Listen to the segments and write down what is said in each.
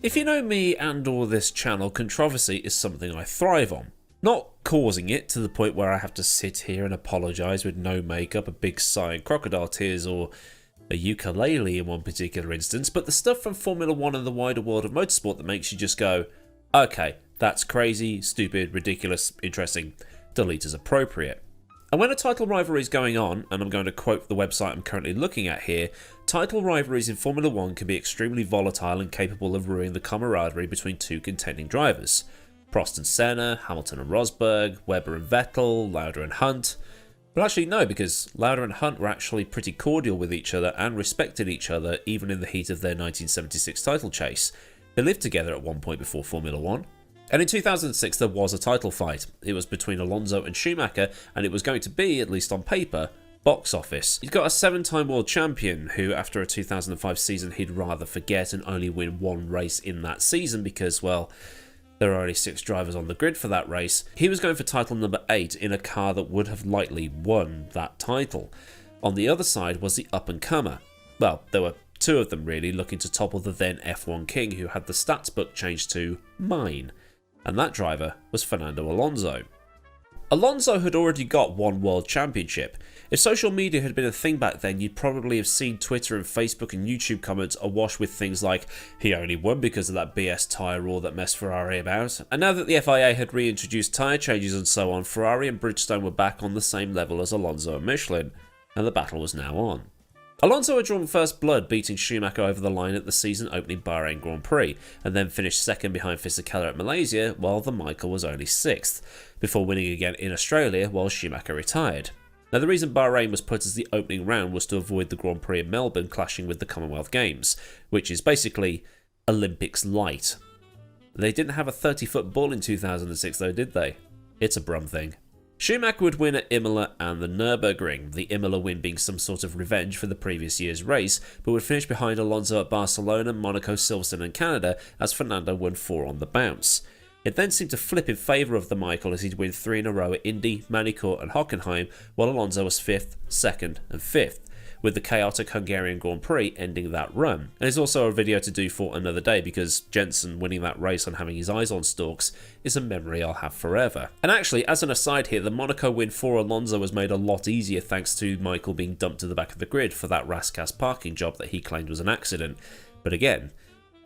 If you know me and or this channel, controversy is something I thrive on. Not causing it to the point where I have to sit here and apologise with no makeup, a big sigh and crocodile tears, or a ukulele in one particular instance, but the stuff from Formula 1 and the wider world of motorsport that makes you just go, okay, that's crazy, stupid, ridiculous, interesting, delete as appropriate. And when a title rivalry is going on, and I'm going to quote the website I'm currently looking at here, title rivalries in Formula 1 can be extremely volatile and capable of ruining the camaraderie between two contending drivers. Prost and Senna, Hamilton and Rosberg, Webber and Vettel, Lauda and Hunt. But actually no, because Lauda and Hunt were actually pretty cordial with each other and respected each other even in the heat of their 1976 title chase. They lived together at one point before Formula 1. And in 2006 there was a title fight. It was between Alonso and Schumacher, and it was going to be, at least on paper, box office. You've got a 7-time world champion who, after a 2005 season, he'd rather forget and only win one race in that season because, well, there are only 6 drivers on the grid for that race. He was going for title number 8 in a car that would have likely won that title. On the other side was the up-and-comer. Well, there were 2 of them really, looking to topple the then F1 king who had the stats book changed to mine. And that driver was Fernando Alonso. Alonso had already got 1 world championship. If social media had been a thing back then, you'd probably have seen Twitter and Facebook and YouTube comments awash with things like, he only won because of that BS tyre rule that messed Ferrari about. And now that the FIA had reintroduced tyre changes and so on, Ferrari and Bridgestone were back on the same level as Alonso and Michelin, and the battle was now on. Alonso had drawn first blood, beating Schumacher over the line at the season-opening Bahrain Grand Prix, and then finished second behind Fisichella at Malaysia, while the Michael was only 6th, before winning again in Australia while Schumacher retired. Now, the reason Bahrain was put as the opening round was to avoid the Grand Prix in Melbourne clashing with the Commonwealth Games, which is basically Olympics light. They didn't have a 30-foot ball in 2006 though, did they? It's a Brum thing. Schumacher would win at Imola and the Nürburgring, the Imola win being some sort of revenge for the previous year's race, but would finish behind Alonso at Barcelona, Monaco, Silverstone and Canada as Fernando won 4 on the bounce. It then seemed to flip in favour of the Michael as he'd win 3 in a row at Indy, Manicourt and Hockenheim, while Alonso was 5th, 2nd and 5th, with the chaotic Hungarian Grand Prix ending that run. And there's also a video to do for another day because Jensen winning that race and having his eyes on stalks is a memory I'll have forever. And actually, as an aside here, the Monaco win for Alonso was made a lot easier thanks to Michael being dumped to the back of the grid for that Rascasse parking job that he claimed was an accident. But again,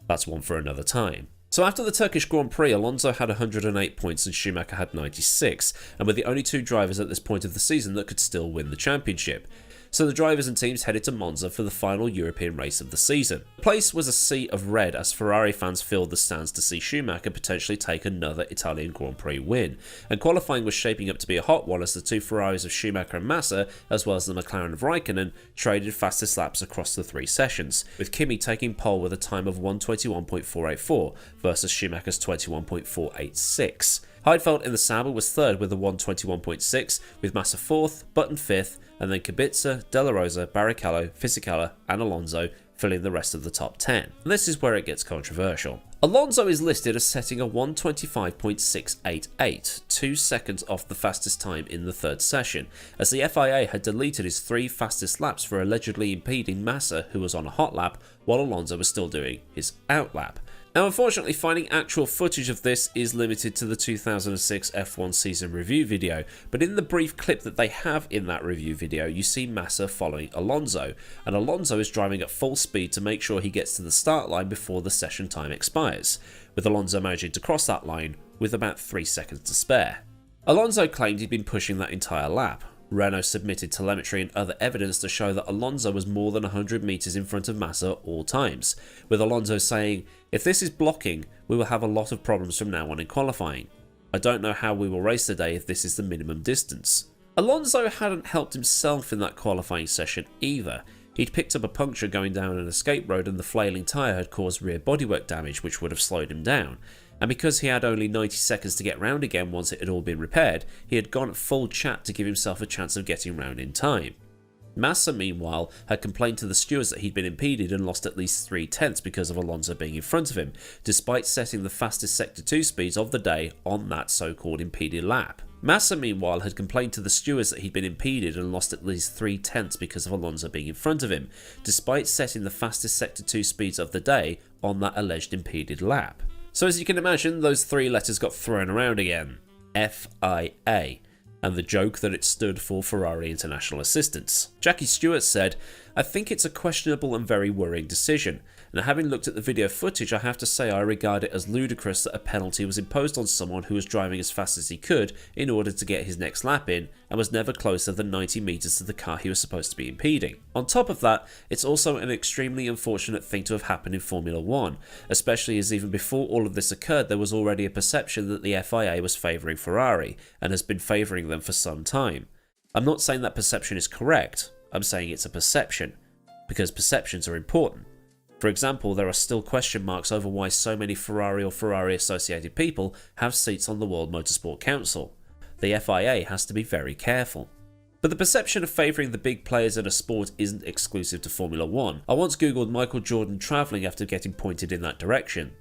that's one for another time. So after the Turkish Grand Prix, Alonso had 108 points and Schumacher had 96, and were the only 2 drivers at this point of the season that could still win the championship. So the drivers and teams headed to Monza for the final European race of the season. The place was a sea of red as Ferrari fans filled the stands to see Schumacher potentially take another Italian Grand Prix win, and qualifying was shaping up to be a hot one as the 2 Ferraris of Schumacher and Massa, as well as the McLaren of Raikkonen, traded fastest laps across the 3 sessions, with Kimi taking pole with a time of 1:21.484 versus Schumacher's 21.486. Heidfeld in the Sauber was 3rd with a 1:21.6, with Massa 4th, Button 5th, and then Kubica, De La Rosa, Barrichello, Fisichella and Alonso filling the rest of the top 10. And this is where it gets controversial. Alonso is listed as setting a 1:25.688, 2 seconds off the fastest time in the 3rd session, as the FIA had deleted his 3 fastest laps for allegedly impeding Massa, who was on a hot lap, while Alonso was still doing his out lap. Now, unfortunately, finding actual footage of this is limited to the 2006 F1 season review video, but in the brief clip that they have in that review video, you see Massa following Alonso, and Alonso is driving at full speed to make sure he gets to the start line before the session time expires, with Alonso managing to cross that line with about 3 seconds to spare. Alonso claimed he'd been pushing that entire lap. Renault submitted telemetry and other evidence to show that Alonso was more than 100 metres in front of Massa all times, with Alonso saying, "If this is blocking, we will have a lot of problems from now on in qualifying. I don't know how we will race today if this is the minimum distance." Alonso hadn't helped himself in that qualifying session either. He'd picked up a puncture going down an escape road and the flailing tyre had caused rear bodywork damage which would have slowed him down. And because he had only 90 seconds to get round again once it had all been repaired, he had gone at full chat to give himself a chance of getting round in time. Massa, meanwhile, had complained to the stewards that he'd been impeded and lost at least 3/10 because of Alonso being in front of him, despite setting the fastest Sector 2 speeds of the day on that so-called impeded lap. Massa, meanwhile, had complained to the stewards that he'd been impeded and lost at least 3/10 because of Alonso being in front of him, despite setting the fastest Sector 2 speeds of the day on that alleged impeded lap. So as you can imagine, those three letters got thrown around again. FIA. And the joke that it stood for Ferrari International Assistance. Jackie Stewart said, "I think it's a questionable and very worrying decision, and having looked at the video footage, I have to say I regard it as ludicrous that a penalty was imposed on someone who was driving as fast as he could in order to get his next lap in and was never closer than 90 metres to the car he was supposed to be impeding. On top of that, it's also an extremely unfortunate thing to have happened in Formula 1, especially as even before all of this occurred there was already a perception that the FIA was favouring Ferrari and has been favouring them for some time. I'm not saying that perception is correct, I'm saying it's a perception, because perceptions are important. For example, there are still question marks over why so many Ferrari or Ferrari associated people have seats on the World Motorsport Council. The FIA has to be very careful. But the perception of favouring the big players in a sport isn't exclusive to Formula 1. I once googled Michael Jordan travelling after getting pointed in that direction.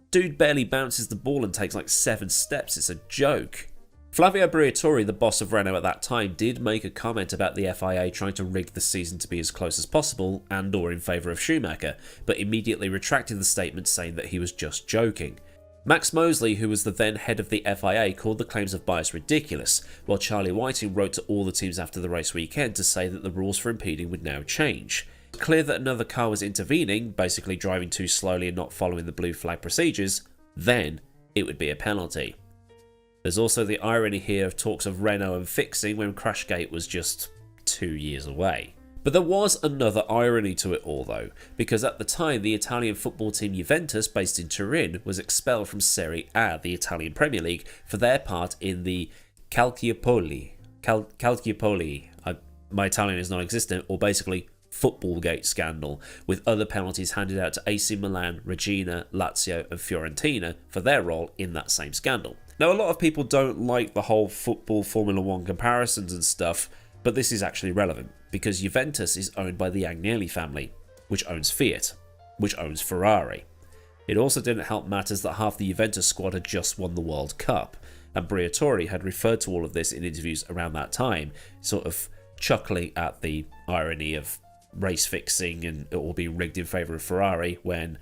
Dude barely bounces the ball and takes like 7 steps, it's a joke. Flavio Briatore, the boss of Renault at that time, did make a comment about the FIA trying to rig the season to be as close as possible and or in favour of Schumacher, but immediately retracted the statement saying that he was just joking. Max Mosley, who was the then head of the FIA, called the claims of bias ridiculous, while Charlie Whiting wrote to all the teams after the race weekend to say that the rules for impeding would now change. It's clear that another car was intervening, basically driving too slowly and not following the blue flag procedures, then it would be a penalty. There's also the irony here of talks of Renault and fixing when Crashgate was just 2 years away. But there was another irony to it all though, because at the time the Italian football team Juventus, based in Turin, was expelled from Serie A, the Italian Premier League, for their part in the Calciopoli, my Italian is non-existent, or basically Footballgate scandal, with other penalties handed out to AC Milan, Regina, Lazio and Fiorentina for their role in that same scandal. Now, a lot of people don't like the whole football Formula 1 comparisons and stuff, but this is actually relevant, because Juventus is owned by the Agnelli family, which owns Fiat, which owns Ferrari. It also didn't help matters that half the Juventus squad had just won the World Cup, and Briatore had referred to all of this in interviews around that time, sort of chuckling at the irony of race fixing and it all being rigged in favour of Ferrari when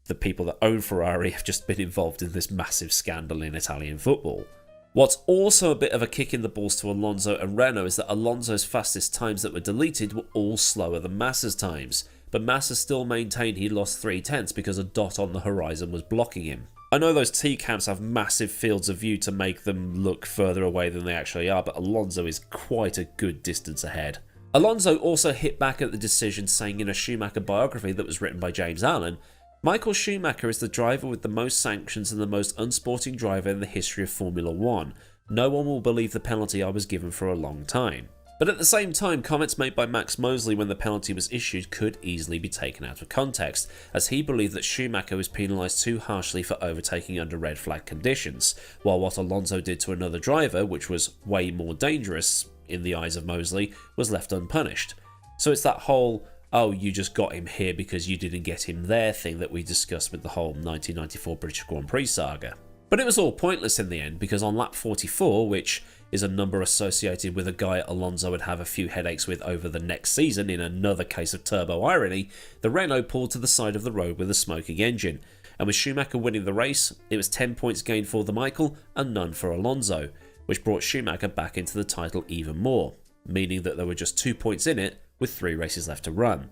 the people that own Ferrari have just been involved in this massive scandal in Italian football. What's also a bit of a kick in the balls to Alonso and Renault is that Alonso's fastest times that were deleted were all slower than Massa's times, but Massa still maintained he lost 3/10 because a dot on the horizon was blocking him. I know those T-cams have massive fields of view to make them look further away than they actually are, but Alonso is quite a good distance ahead. Alonso also hit back at the decision, saying in a Schumacher biography that was written by James Allen, "Michael Schumacher is the driver with the most sanctions and the most unsporting driver in the history of Formula 1. No one will believe the penalty I was given for a long time." But at the same time, comments made by Max Mosley when the penalty was issued could easily be taken out of context, as he believed that Schumacher was penalised too harshly for overtaking under red flag conditions, while what Alonso did to another driver, which was way more dangerous in the eyes of Mosley, was left unpunished. So it's that whole, oh, you just got him here because you didn't get him there thing that we discussed with the whole 1994 British Grand Prix saga. But it was all pointless in the end, because on lap 44, which is a number associated with a guy Alonso would have a few headaches with over the next season in another case of turbo irony, the Renault pulled to the side of the road with a smoking engine. And with Schumacher winning the race, it was 10 points gained for the Michael and none for Alonso, which brought Schumacher back into the title even more, meaning that there were just 2 points in it with 3 races left to run.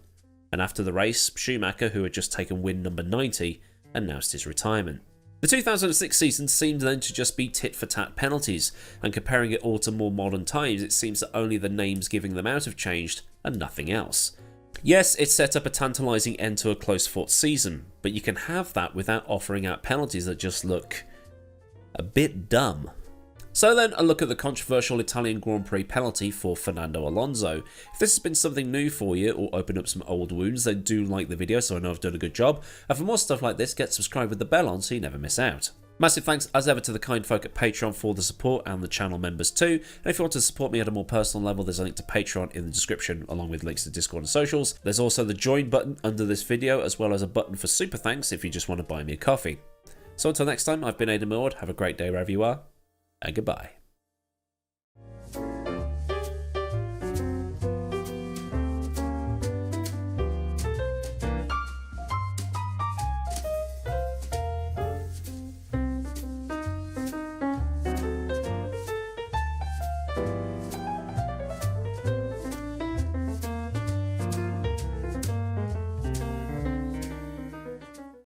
And after the race, Schumacher, who had just taken win number 90, announced his retirement. The 2006 season seemed then to just be tit-for-tat penalties, and comparing it all to more modern times, it seems that only the names giving them out have changed and nothing else. Yes, it set up a tantalising end to a close-fought season, but you can have that without offering out penalties that just look a bit dumb. So then, a look at the controversial Italian Grand Prix penalty for Fernando Alonso. If this has been something new for you or opened up some old wounds, then do like the video so I know I've done a good job. And for more stuff like this, get subscribed with the bell on so you never miss out. Massive thanks as ever to the kind folk at Patreon for the support and the channel members too. And if you want to support me at a more personal level, there's a link to Patreon in the description along with links to Discord and socials. There's also the join button under this video as well as a button for super thanks if you just want to buy me a coffee. So until next time, I've been AdmiralLaWind, have a great day wherever you are, and goodbye.